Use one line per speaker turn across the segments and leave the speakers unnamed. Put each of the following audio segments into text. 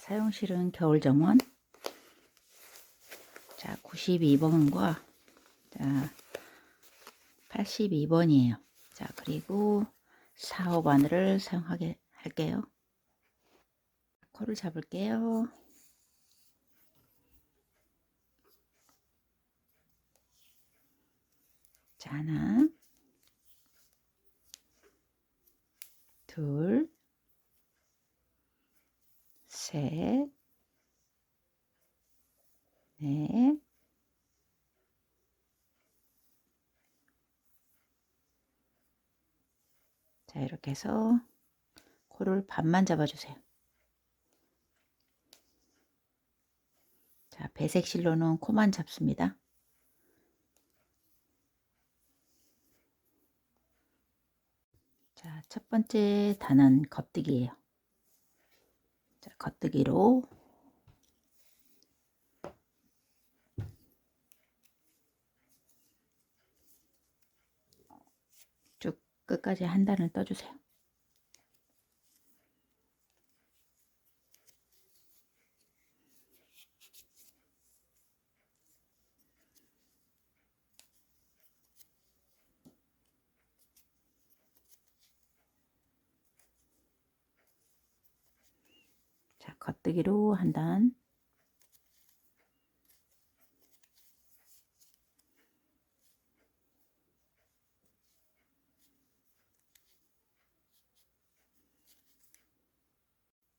사용실은 겨울 정원. 자, 92번과 자, 82번이에요. 자, 그리고 4, 5바늘을 사용하게 할게요. 코를 잡을게요. 자, 하나, 둘, 셋, 넷, 자, 이렇게 해서 코를 반만 잡아주세요. 자, 배색 실로는 코만 잡습니다. 자, 첫 번째 단은 겉뜨기예요. 자, 겉뜨기로 쭉 끝까지 한 단을 떠주세요. 자, 겉뜨기로 한 단,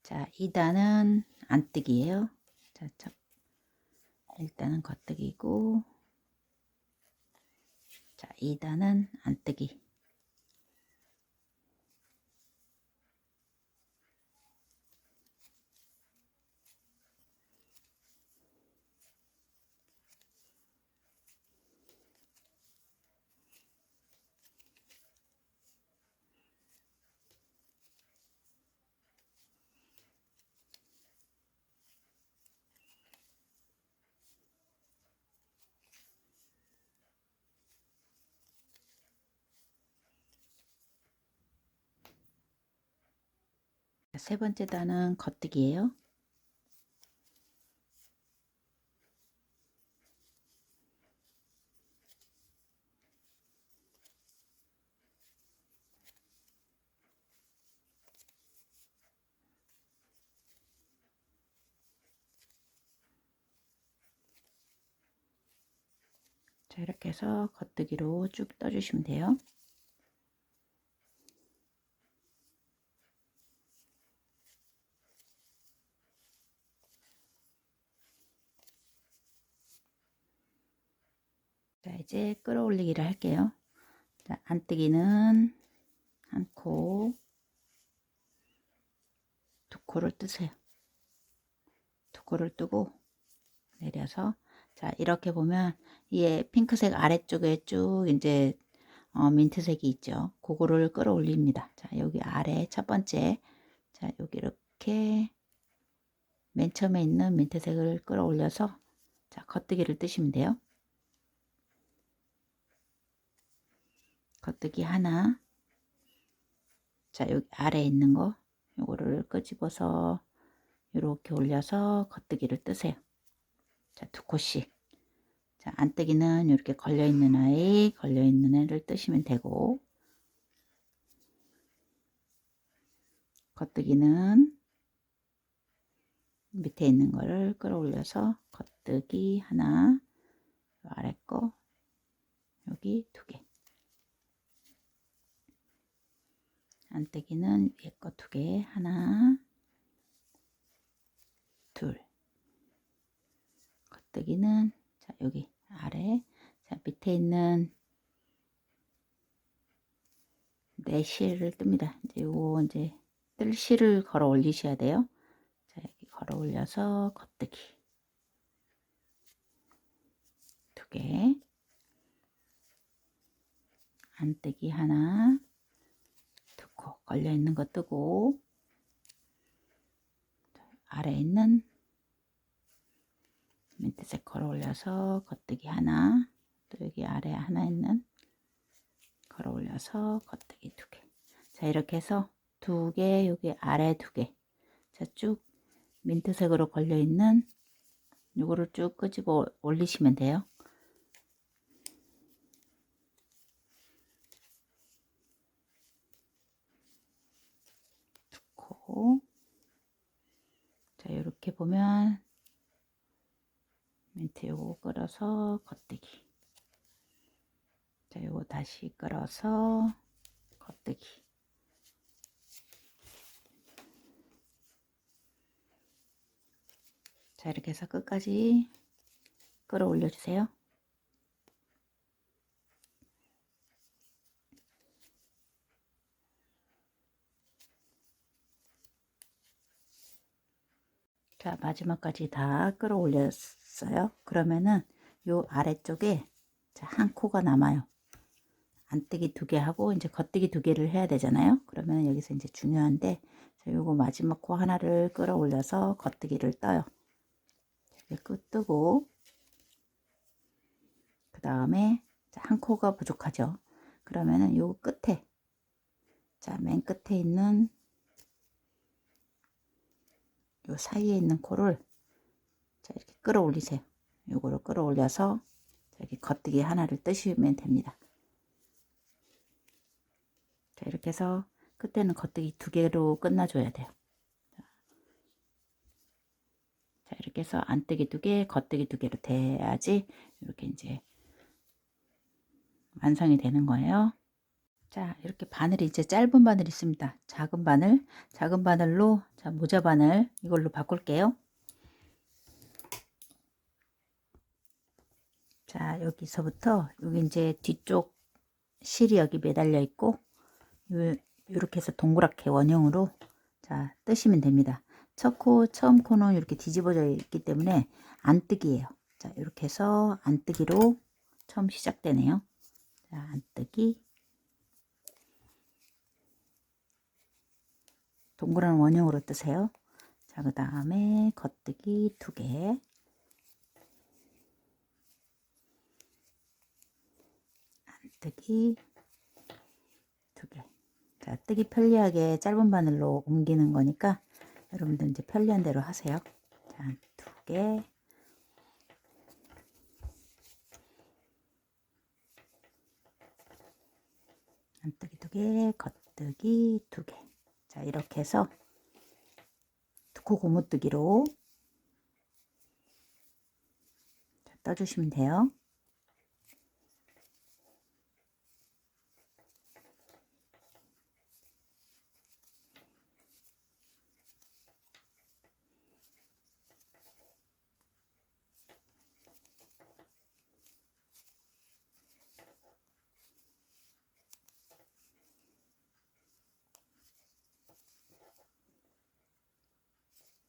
자, 2단은 안뜨기예요. 자, 일단은 겉뜨기고, 자, 2단은 안뜨기. 자, 세 번째 단은 겉뜨기예요. 자, 이렇게 해서 겉뜨기로 쭉 떠주시면 돼요. 자, 이제 끌어올리기를 할게요. 자, 안뜨기는 한 코, 두 코를 뜨세요. 두 코를 뜨고 내려서, 자, 이렇게 보면 이게 핑크색 아래쪽에 쭉 이제 민트색이 있죠. 그거를 끌어올립니다. 자, 여기 아래 첫 번째, 자, 여기 이렇게 맨 처음에 있는 민트색을 끌어올려서, 자, 겉뜨기를 뜨시면 돼요. 겉뜨기 하나, 자, 여기 아래에 있는 거 요거를 끄집어서 이렇게 올려서 겉뜨기를 뜨세요. 자, 두 코씩. 자, 안뜨기는 이렇게 걸려있는 아이, 걸려있는 애를 뜨시면 되고, 겉뜨기는 밑에 있는 거를 끌어올려서 겉뜨기 하나, 아래 거 여기 두 개, 안뜨기는 위에 거 두 개, 하나, 둘, 겉뜨기는 자, 여기 아래, 자, 밑에 있는 네 실을 뜹니다. 이제 요거 이제 뜰 실을 걸어 올리셔야 돼요. 자, 여기 걸어 올려서 겉뜨기 두 개, 안뜨기 하나, 두 코 걸려 있는 거 뜨고, 아래 있는 민트색 걸어 올려서 겉뜨기 하나, 또 여기 아래 하나 있는 걸어 올려서 겉뜨기 두 개. 자, 이렇게 해서 두 개, 여기 아래 두 개. 자, 쭉 민트색으로 걸려 있는 요거를 쭉 끄집어 올리시면 돼요. 고. 자, 이렇게 보면 민트 요거 끌어서 겉뜨기. 자, 요거 다시 끌어서 겉뜨기. 자, 이렇게 해서 끝까지 끌어올려 주세요. 자, 마지막까지 다 끌어올렸어요. 그러면은 요 아래쪽에 자, 한 코가 남아요. 안뜨기 2개 하고 이제 겉뜨기 2개를 해야 되잖아요. 그러면 여기서 이제 중요한데, 자, 요거 마지막 코 하나를 끌어올려서 겉뜨기를 떠요. 이렇게 끝 뜨고, 그 다음에 한 코가 부족하죠. 그러면은 요 끝에, 자, 맨 끝에 있는 요 사이에 있는 코를 자, 이렇게 끌어올리세요. 요거를 끌어올려서 이렇게 겉뜨기 하나를 뜨시면 됩니다. 자, 이렇게 해서 끝에는 겉뜨기 2개로 끝나줘야 돼요. 자, 이렇게 해서 안뜨기 2개, 겉뜨기 2개로 돼야지 이렇게 이제 완성이 되는 거예요. 자, 이렇게 바늘이 이제 짧은 바늘 있습니다. 작은 바늘로 자, 모자 바늘 이걸로 바꿀게요. 자, 여기서부터 여기 이제 뒤쪽 실이 여기 매달려 있고 이렇게 해서 동그랗게 원형으로 자, 뜨시면 됩니다. 첫 코, 처음 코는 이렇게 뒤집어져 있기 때문에 안뜨기예요. 자, 이렇게 해서 안뜨기로 처음 시작되네요. 자, 안뜨기. 동그란 원형으로 뜨세요. 자, 그 다음에 겉뜨기 2개. 안뜨기 2개. 자, 뜨기 편리하게 짧은 바늘로 옮기는 거니까 여러분들 이제 편리한 대로 하세요. 자, 2개. 안뜨기 2개, 겉뜨기 2개. 자, 이렇게 해서 두 코 고무뜨기로 떠주시면 돼요.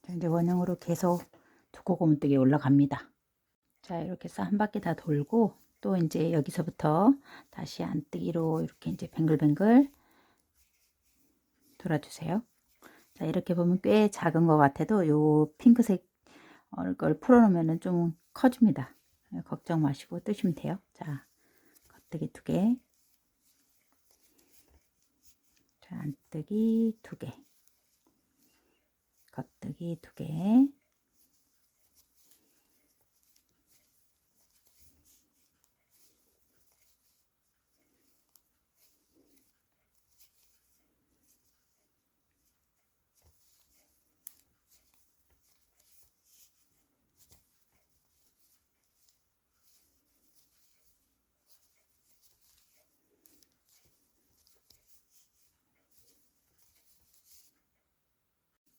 자, 이제 원형으로 계속 두 코 고무뜨기 올라갑니다. 자, 이렇게 해서 한 바퀴 다 돌고 또 이제 여기서부터 다시 안뜨기로 이렇게 이제 뱅글뱅글 돌아주세요. 자, 이렇게 보면 꽤 작은 것 같아도 요 핑크색 걸 풀어놓으면 좀 커집니다. 걱정 마시고 뜨시면 돼요. 자, 겉뜨기 2개. 자, 안뜨기 2개. 겉뜨기 2개.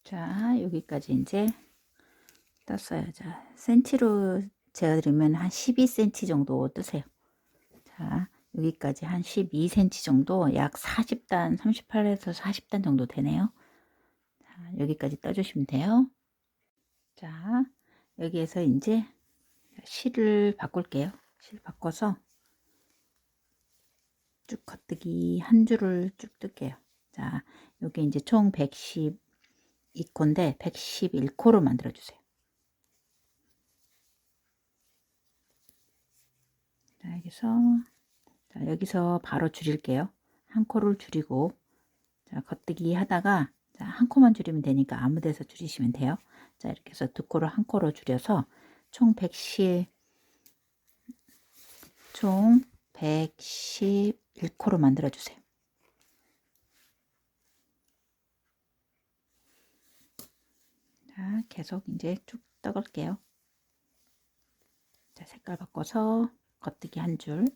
자, 여기까지 이제 떴어요. 자, 센치로 재어드리면 한 12cm 정도 뜨세요. 자, 여기까지 한 12cm 정도, 약 40단, 38에서 40단 정도 되네요. 자, 여기까지 떠주시면 돼요. 자, 여기에서 이제 실을 바꿀게요. 실 바꿔서 쭉 겉뜨기 한 줄을 쭉 뜰게요. 자, 여기 이제 총 112코인데 111코로 만들어 주세요. 자, 여기서 바로 줄일게요. 한 코를 줄이고, 자, 겉뜨기 하다가, 자, 한 코만 줄이면 되니까 아무 데서 줄이시면 돼요. 자, 이렇게 해서 두 코를 한 코로 줄여서 총 111코로 만들어 주세요. 자, 계속 이제 쭉 떠갈게요. 자, 색깔 바꿔서 겉뜨기 한 줄.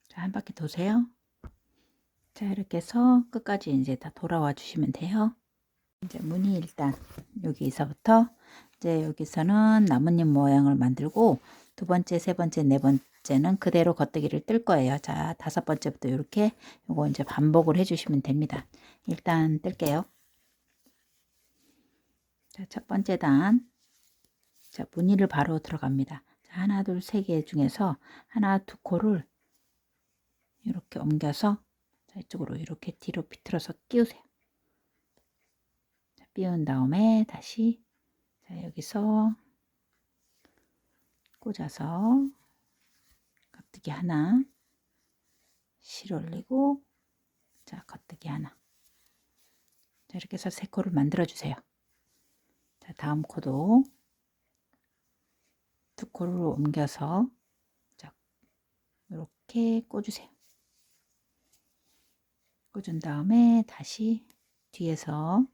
자, 한 바퀴 도세요. 자, 이렇게 해서 끝까지 이제 다 돌아와 주시면 돼요. 이제 무늬 일단 여기서부터 이제 여기서는 나뭇잎 모양을 만들고 두 번째, 세 번째, 네 번째는 그대로 겉뜨기를 뜰 거예요. 자, 다섯 번째부터 이렇게 요거 이제 반복을 해주시면 됩니다. 일단 뜰게요. 자, 첫 번째 단. 자, 무늬를 바로 들어갑니다. 자, 하나, 둘, 세 개 중에서 하나, 두 코를 이렇게 옮겨서 자, 이쪽으로 이렇게 뒤로 비틀어서 끼우세요. 자, 끼운 다음에 다시 자, 여기서 꽂아서 겉뜨기 하나, 실 올리고 자, 겉뜨기 하나. 자, 이렇게 해서 세 코를 만들어 주세요. 자, 다음 코도 두 코를 옮겨서 자, 이렇게 꽂으세요. 꽂은 다음에 다시 뒤에서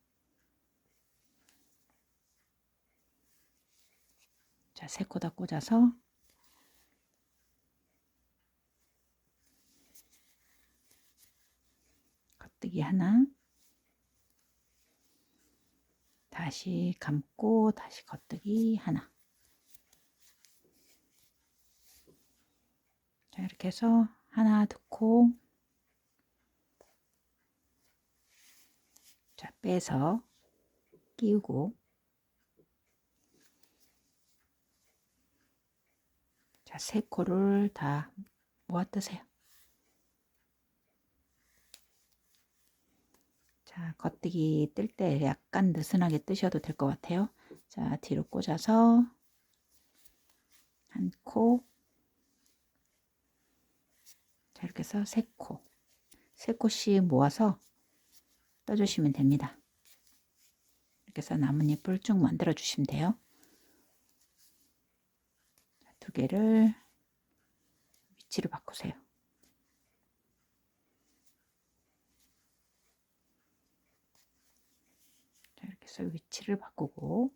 자, 세 코 다 꽂아서 겉뜨기 하나, 다시 감고 다시 겉뜨기 하나. 자, 이렇게 해서 하나, 두 코. 자, 빼서 끼우고 자, 세 코를 다 모아 뜨세요. 자, 겉뜨기 뜰 때 약간 느슨하게 뜨셔도 될 것 같아요. 자, 뒤로 꽂아서 한 코. 자, 이렇게 해서 세 코. 세 코씩 모아서 떠주시면 됩니다. 이렇게 해서 나뭇잎을 쭉 만들어 주시면 돼요. 자, 두 개를 위치를 바꾸세요. 자, 이렇게 해서 위치를 바꾸고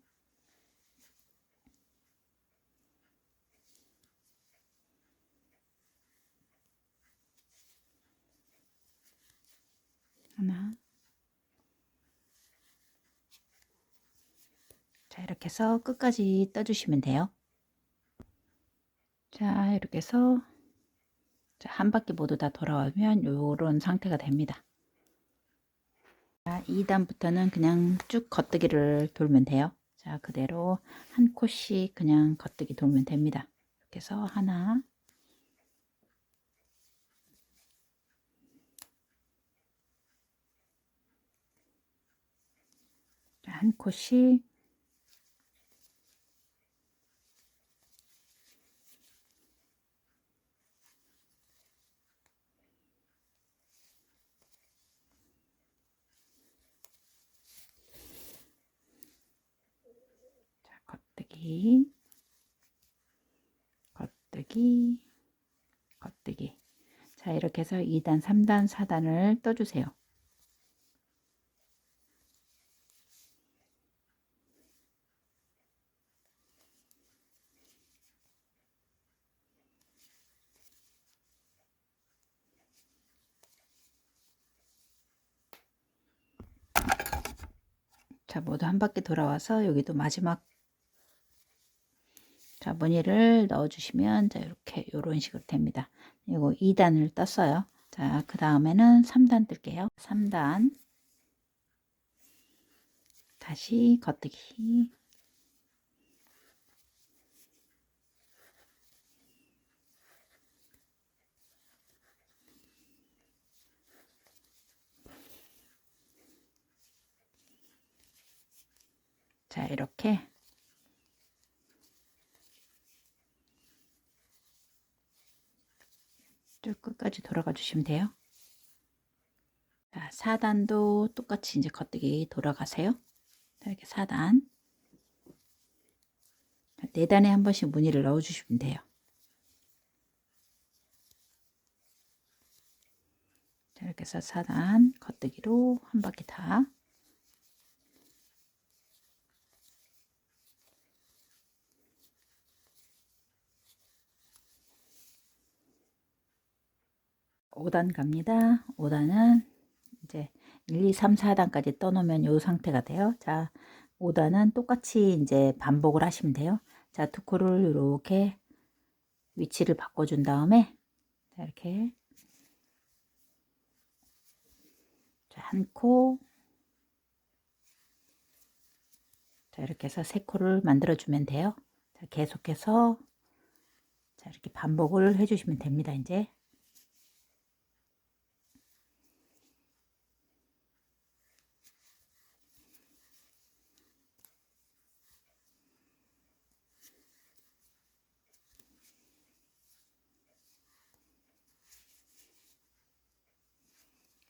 하나. 자, 이렇게 해서 끝까지 떠주시면 돼요. 자, 이렇게 해서 자, 한 바퀴 모두 다 돌아오면 이런 상태가 됩니다. 자, 2단부터는 그냥 쭉 겉뜨기를 돌면 돼요. 자, 그대로 한 코씩 그냥 겉뜨기 돌면 됩니다. 이렇게 해서 하나, 자, 한 코씩, 자, 겉뜨기, 겉뜨기, 겉뜨기. 자, 이렇게 해서 2단, 3단, 4단을 떠주세요. 자, 모두 한 바퀴 돌아와서 여기도 마지막 자, 무늬를 넣어 주시면 자, 이렇게 요런 식으로 됩니다. 이거 2단을 떴어요. 자, 그 다음에는 3단 뜰게요. 3단 다시 겉뜨기. 자, 이렇게 쭉 끝까지 돌아가 주시면 돼요. 자, 4단도 똑같이 이제 겉뜨기 돌아가세요. 자, 이렇게 4단. 4단에 한 번씩 무늬를 넣어 주시면 돼요. 자, 이렇게 해서 4단 겉뜨기로 한 바퀴 다. (5단) 갑니다. 5단은 이제 1, 2, 3, 4단까지 떠놓으면 이 상태가 돼요. 자, 5단은 똑같이 이제 반복을 하시면 돼요. 자, 두 코를 이렇게 위치를 바꿔준 다음에 자, 이렇게 한 코, 자, 이렇게 해서 세 코를 만들어 주면 돼요. 자, 계속해서 자, 이렇게 반복을 해 주시면 됩니다. 이제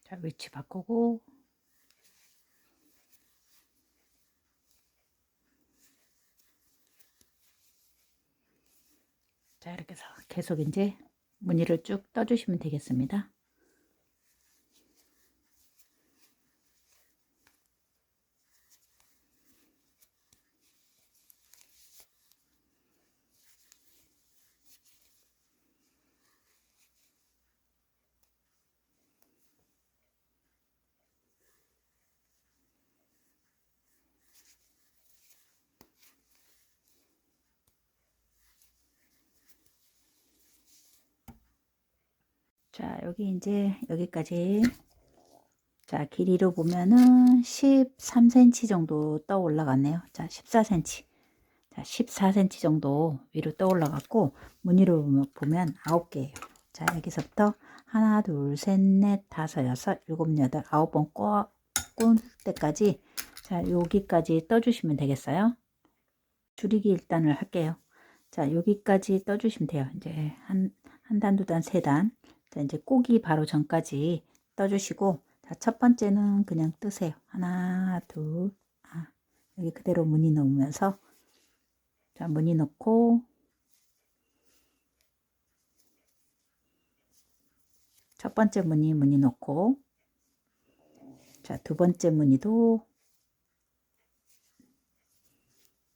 자, 위치 바꾸고 자, 이렇게 해서 계속 이제 무늬를 쭉 떠주시면 되겠습니다. 자, 여기 이제 여기까지 자, 길이로 보면은 13cm 정도 떠 올라갔네요. 자, 14cm. 자, 14cm 정도 위로 떠 올라갔고 무늬로 보면 9개예요. 자, 여기서부터 하나, 둘, 셋, 넷, 다섯, 여섯, 일곱, 여덟, 9번 꽂을 때까지 자, 여기까지 떠 주시면 되겠어요. 줄이기 일단을 할게요. 자, 여기까지 떠 주시면 돼요. 이제 한 단, 두 단, 세 단. 자, 이제 꼬기 바로 전까지 떠 주시고 자, 첫 번째는 그냥 뜨세요. 하나, 둘, 여기 그대로 무늬 넣으면서 자, 무늬 넣고 첫 번째 무늬 넣고 자, 두 번째 무늬도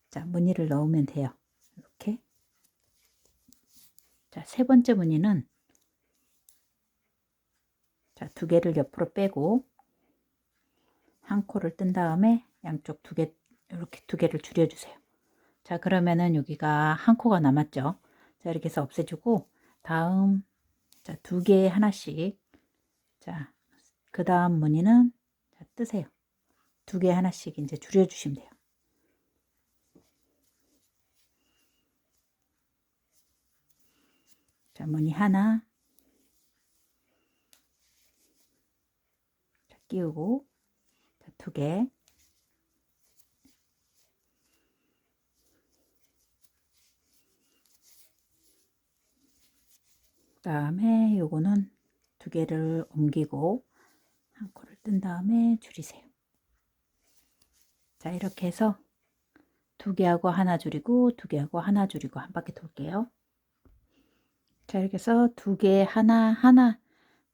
자, 무늬를 넣으면 돼요. 이렇게 자, 세 번째 무늬는 자, 두 개를 옆으로 빼고 한 코를 뜬 다음에 양쪽 두 개 이렇게 두 개를 줄여 주세요. 자, 그러면은 여기가 한 코가 남았죠. 자, 이렇게 해서 없애주고 다음 자, 두 개 하나씩 자, 그 다음 무늬는 자, 뜨세요. 두 개 하나씩 이제 줄여 주시면 돼요. 자, 무늬 하나 자, 끼우고 자, 두 개 그다음에 요거는 두 개를 옮기고 한 코를 뜬 다음에 줄이세요. 자, 이렇게 해서 두 개하고 하나 줄이고 두 개하고 하나 줄이고 한 바퀴 돌게요. 자, 이렇게 해서 두 개 하나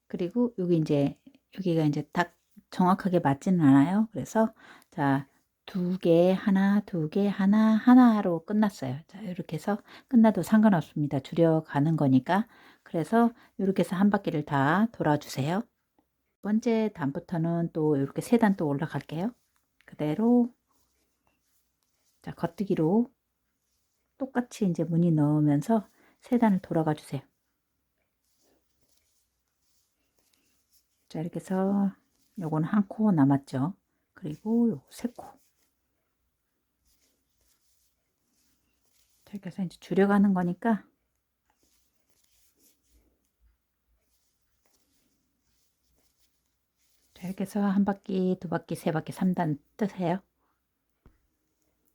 그리고 여기 이제 여기가 이제 딱 정확하게 맞지는 않아요. 그래서 자, 두 개 하나 두 개 하나로 끝났어요. 자, 이렇게 해서 끝나도 상관없습니다. 줄여가는 거니까. 그래서 이렇게 해서 한 바퀴를 다 돌아주세요. 두 번째 단부터는 또 이렇게 세 단 또 올라갈게요. 그대로 자, 겉뜨기로 똑같이 이제 무늬 넣으면서 세 단을 돌아가 주세요. 자, 이렇게 해서 요거는 한 코 남았죠. 그리고 요거 세 코. 자, 이렇게 해서 이제 줄여가는 거니까 자, 이렇게 해서 한 바퀴, 두 바퀴, 세 바퀴, 3단 뜨세요.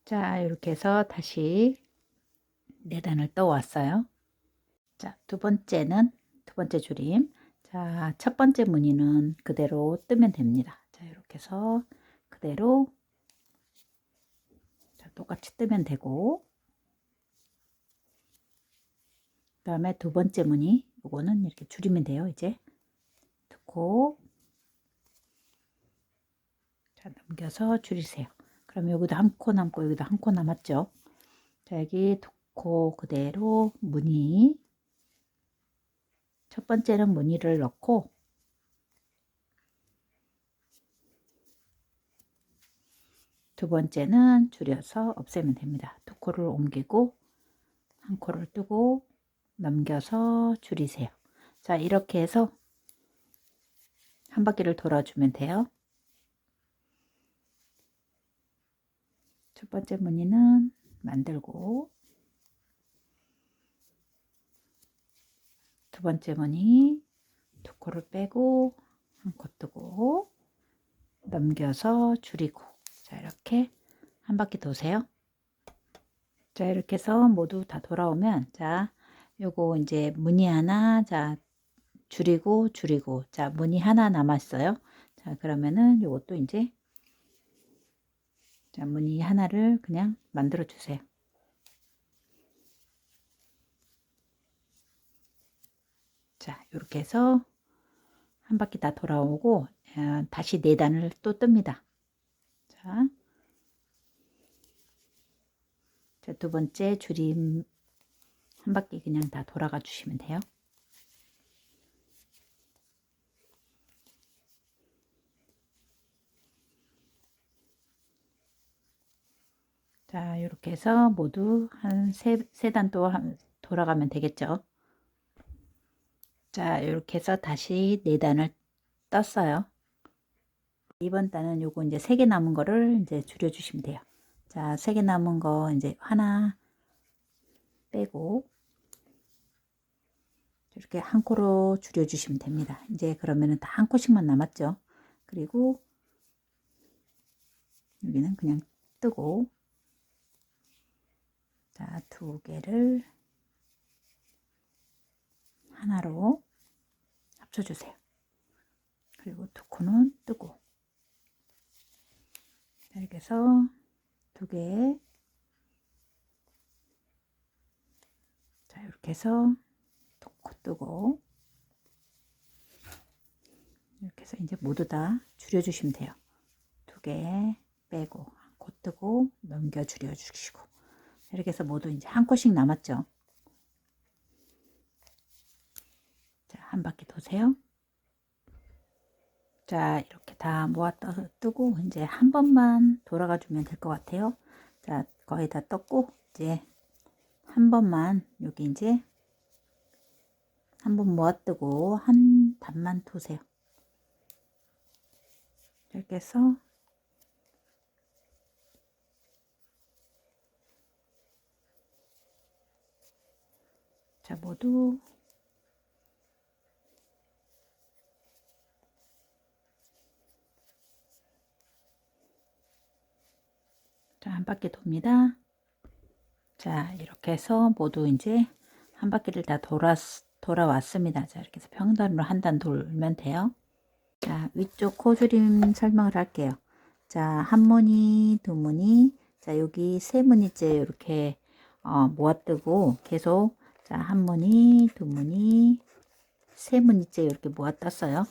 자, 이렇게 해서 다시 4단을 떠 왔어요. 자, 두 번째 번째 줄임. 자, 첫 번째 무늬는 그대로 뜨면 됩니다. 자, 이렇게 해서 그대로 자, 똑같이 뜨면 되고, 그 다음에 두 번째 무늬, 요거는 이렇게 줄이면 돼요. 이제 넣고, 자, 넘겨서 줄이세요. 그럼 여기도 한 코 남고 여기도 한 코 남았죠. 자, 여기 두 코 그대로 무늬, 첫 번째는 무늬를 넣고, 두 번째는 줄여서 없애면 됩니다. 두 코를 옮기고 한 코를 뜨고 넘겨서 줄이세요. 자, 이렇게 해서 한 바퀴를 돌아주면 돼요. 첫 번째 무늬는 만들고, 두 번째 무늬 두 코를 빼고 한 코 뜨고 넘겨서 줄이고, 자, 이렇게 한 바퀴 도세요. 자, 이렇게 해서 모두 다 돌아오면, 자, 요거 이제 무늬 하나, 자, 줄이고 줄이고, 자, 무늬 하나 남았어요. 자, 그러면은 요것도 이제, 자, 무늬 하나를 그냥 만들어 주세요. 자, 이렇게 해서 한 바퀴 다 돌아오고, 다시 4단을 또 뜹니다. 자, 자, 두 번째 줄임 한 바퀴 그냥 다 돌아가 주시면 돼요. 자, 이렇게 해서 모두 한 세 단 또 돌아가면 되겠죠. 자, 이렇게 해서 다시 4단을 떴어요. 이번 단은 요거 이제 3개 남은 거를 이제 줄여 주시면 돼요. 자, 3개 남은 거 이제 하나 빼고 이렇게 한 코로 줄여 주시면 됩니다. 이제 그러면은 다 한 코씩만 남았죠. 그리고 여기는 그냥 뜨고, 자, 2개를 하나로 합쳐 주세요. 그리고 2코는 뜨고, 이렇게 해서 2개, 자, 이렇게 해서 2코 뜨고, 이렇게 해서 이제 모두 다 줄여 주시면 돼요. 2개 빼고 한 코 뜨고 넘겨 줄여 주시고, 이렇게 해서 모두 이제 한 코씩 남았죠. 자, 한 바퀴 도세요. 자, 이렇게 다 모았다 뜨고 이제 한 번만 돌아가 주면 될 것 같아요. 자, 거의 다 떴고 이제 한 번만 여기 이제 한 번 모아 뜨고 한 단만 도세요. 이렇게 해서 자, 모두 자, 한 바퀴 돕니다. 자, 이렇게 해서 모두 이제 한 바퀴를 다 돌아왔습니다. 자, 이렇게 해서 평단으로 한 단 돌면 돼요. 자, 위쪽 코줄임 설명을 할게요. 자, 한 무늬, 두 무늬, 자, 여기 세 무늬째 이렇게 모아뜨고 계속, 자, 한 무늬, 두 무늬, 세 무늬째 이렇게 모아떴어요.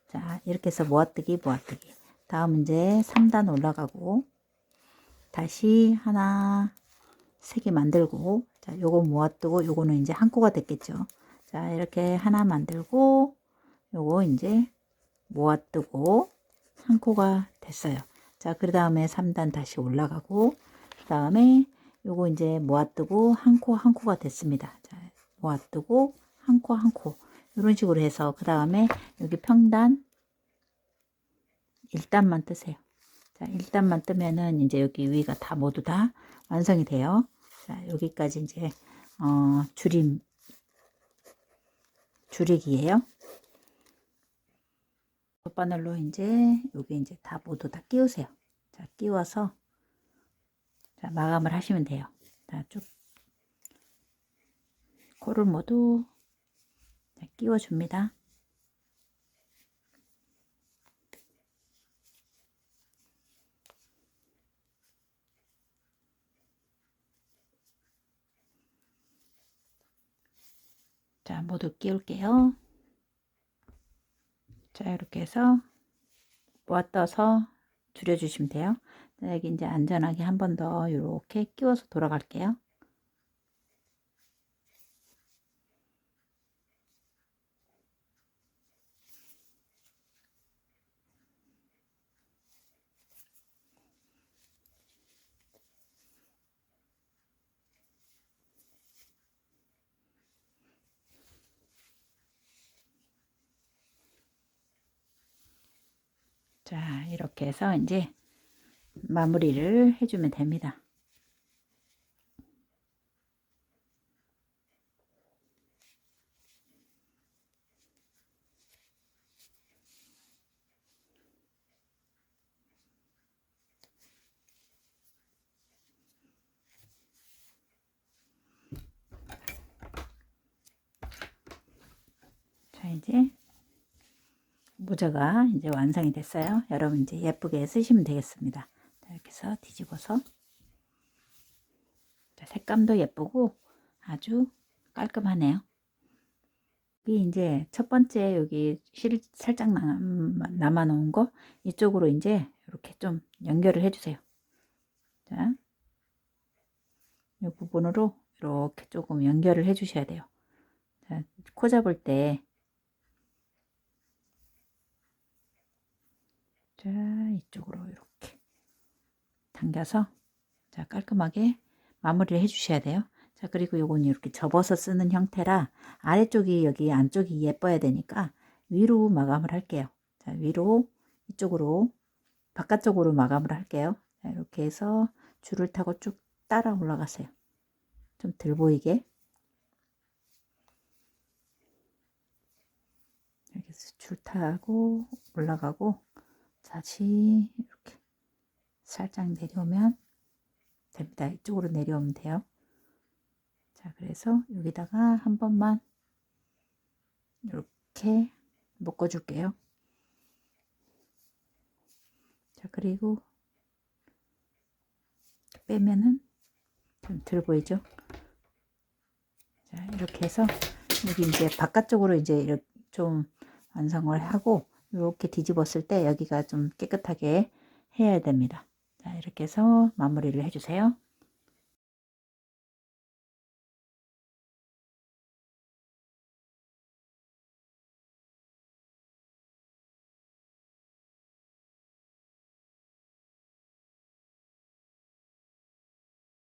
자, 이렇게 해서 모아뜨기, 모아뜨기. 다음 이제 3단 올라가고 다시 하나, 3개 만들고, 자, 요거 모아뜨고 요거는 이제 한 코가 됐겠죠. 자, 이렇게 하나 만들고 요거 이제 모아뜨고 한 코가 됐어요. 자, 그 다음에 3단 다시 올라가고, 그 다음에 요거 이제 모아뜨고 한 코 한 코가 됐습니다. 자, 모아뜨고 한 코 한 코, 이런 식으로 해서 그 다음에 여기 평단 1단만 뜨세요. 자, 1단만 뜨면은 이제 여기 위가 다 모두 다 완성이 돼요. 자, 여기까지 이제 줄이기예요. 바늘로 이제 여기 이제 다 모두 다 끼우세요. 자, 끼워서 자, 마감을 하시면 돼요. 자, 쭉 코를 모두 끼워줍니다. 자, 모두 끼울게요. 자, 이렇게 해서 모아떠서 줄여주시면 돼요. 자, 여기 이제 안전하게 한 번 더 이렇게 끼워서 돌아갈게요. 자, 이렇게 해서 이제 마무리를 해주면 됩니다. 자, 이제 모자가 이제 완성이 됐어요. 여러분 이제 예쁘게 쓰시면 되겠습니다. 자, 이렇게 해서 뒤집어서 자, 색감도 예쁘고 아주 깔끔하네요. 이 이제 첫 번째 여기 실 살짝 남아 놓은 거 이쪽으로 이제 이렇게 좀 연결을 해주세요. 자, 이 부분으로 이렇게 조금 연결을 해 주셔야 돼요. 자, 코 잡을 때 자, 이쪽으로 이렇게 당겨서 자, 깔끔하게 마무리를 해 주셔야 돼요. 자, 그리고 요건 이렇게 접어서 쓰는 형태라 아래쪽이 여기 안쪽이 예뻐야 되니까 위로 마감을 할게요. 자, 위로 이쪽으로 바깥쪽으로 마감을 할게요. 자, 이렇게 해서 줄을 타고 쭉 따라 올라가세요. 좀 덜 보이게 이렇게 해서 줄 타고 올라가고 다시 이렇게 살짝 내려오면 됩니다. 이쪽으로 내려오면 돼요. 자, 그래서 여기다가 한 번만 이렇게 묶어 줄게요. 자, 그리고 빼면은 좀 덜 보이죠? 자, 이렇게 해서 여기 이제 바깥쪽으로 이제 이렇게 좀 완성을 하고 이렇게 뒤집었을 때 여기가 좀 깨끗하게 해야 됩니다. 자, 이렇게 해서 마무리를 해주세요.